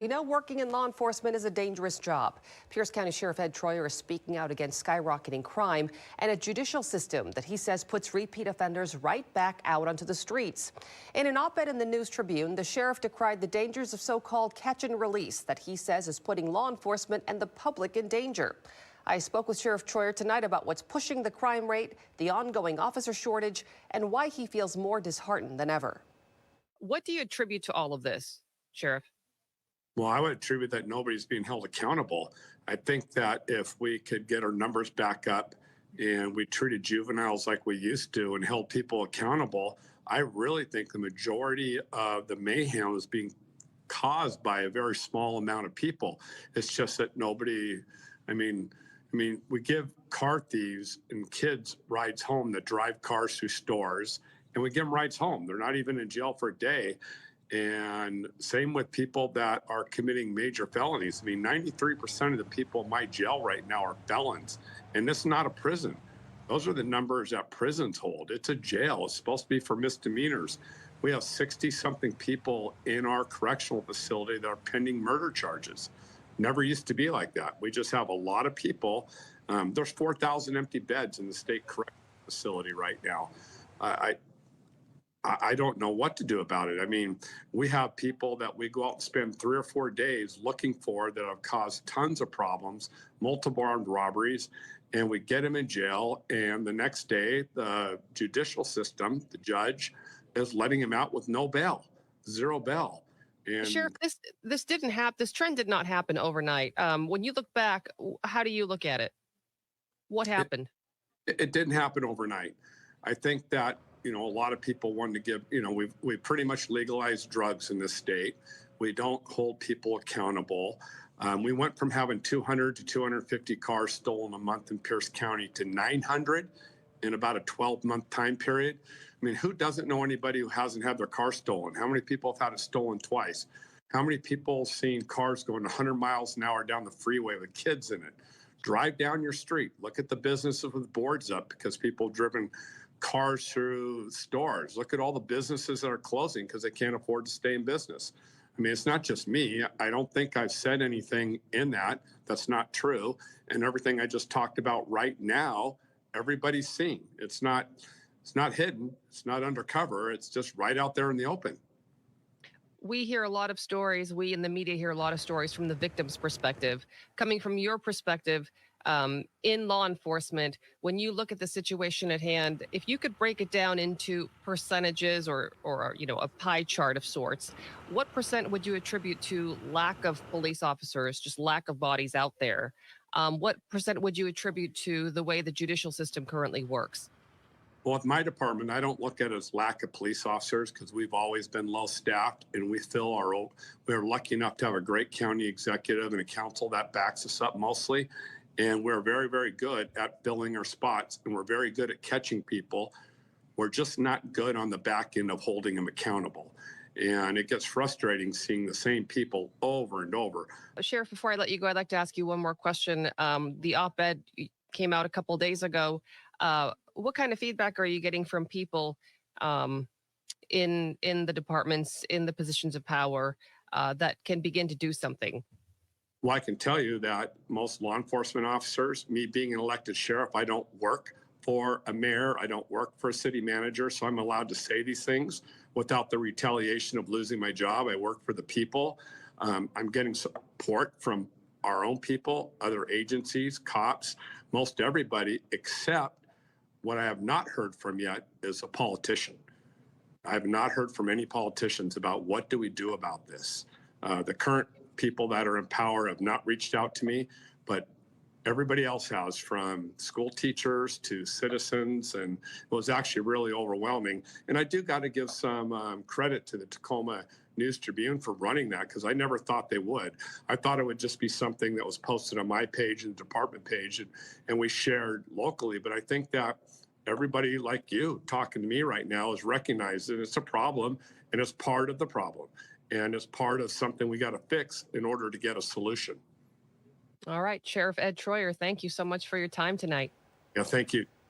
You know, working in law enforcement is a dangerous job. Pierce County Sheriff Ed Troyer is speaking out against skyrocketing crime and a judicial system that he says puts repeat offenders right back out onto the streets. In an op-ed in the News Tribune, the sheriff decried the dangers of so-called catch and release that he says is putting law enforcement and the public in danger. I spoke with Sheriff Troyer tonight about what's pushing the crime rate, the ongoing officer shortage, and why he feels more disheartened than ever. What do you attribute to all of this, Sheriff? Well, I would attribute that nobody's being held accountable. I think that if we could get our numbers back up and we treated juveniles like we used to and held people accountable, I really think the majority of the mayhem is being caused by a very small amount of people. It's just that nobody, I mean, we give car thieves and kids rides home that drive cars through stores, and we give them rides home. They're not even in jail for a day. And same with people that are committing major felonies. I mean, 93% of the people in my jail right now are felons, and this is not a prison. Those are the numbers that prisons hold. It's a jail. It's supposed to be for misdemeanors. We have 60-something people in our correctional facility that are pending murder charges. Never used to be like that. We just have a lot of people. There's 4,000 empty beds in the state correctional facility right now. I don't know what to do about it. I mean, we have people that we go out and spend 3 or 4 days looking for that have caused tons of problems, multiple armed robberies, and we get them in jail. And the next day, the judicial system, the judge, is letting him out with no bail, zero bail. And Sheriff, this didn't happen. This trend did not happen overnight. When you look back, how do you look at it? What happened? It didn't happen overnight. I think that, a lot of people wanted to give, we've pretty much legalized drugs in this state. We don't hold people accountable. We went from having 200 to 250 cars stolen a month in Pierce County to 900 in about a 12-month time period. I mean, who doesn't know anybody who hasn't had their car stolen? How many people have had it stolen twice? How many people have seen cars going 100 miles an hour down the freeway with kids in it? Drive down your street. Look at the businesses with boards up because people have driven cars through stores. Look at all the businesses that are closing because they can't afford to stay in business. I mean, it's not just me. I don't think I've said anything in that's not true. And everything I just talked about right now, everybody's seeing. It's not hidden. It's not undercover. It's just right out there in the open. We hear a lot of stories. We in the media hear a lot of stories from the victim's perspective. Coming from your perspective, in law enforcement, when you look at the situation at hand, if you could break it down into percentages or a pie chart of sorts, what percent would you attribute to lack of police officers, just lack of bodies out there? What percent would you attribute to the way the judicial system currently works? Well, with my department, I don't look at it as lack of police officers because we've always been low staffed, and we're lucky enough to have a great county executive and a council that backs us up mostly. And we're very, very good at filling our spots, and we're very good at catching people. We're just not good on the back end of holding them accountable. And it gets frustrating seeing the same people over and over. Sheriff, before I let you go, I'd like to ask you one more question. The op-ed came out a couple of days ago. What kind of feedback are you getting from people in the departments, in the positions of power that can begin to do something? Well, I can tell you that most law enforcement officers, me being an elected sheriff, I don't work for a mayor. I don't work for a city manager, so I'm allowed to say these things without the retaliation of losing my job. I work for the people. I'm getting support from our own people, other agencies, cops, most everybody, except what I have not heard from yet is a politician. I have not heard from any politicians about what do we do about this. The current people that are in power have not reached out to me, but everybody else has, from school teachers to citizens, and it was actually really overwhelming. And I do got to give some credit to the Tacoma News Tribune for running that, because I never thought they would. I thought it would just be something that was posted on my page and the department page, and we shared locally. But I think that everybody like you talking to me right now is recognizing it's a problem, and it's part of the problem. And it's part of something we got to fix in order to get a solution. All right, Sheriff Ed Troyer, thank you so much for your time tonight. Yeah, thank you.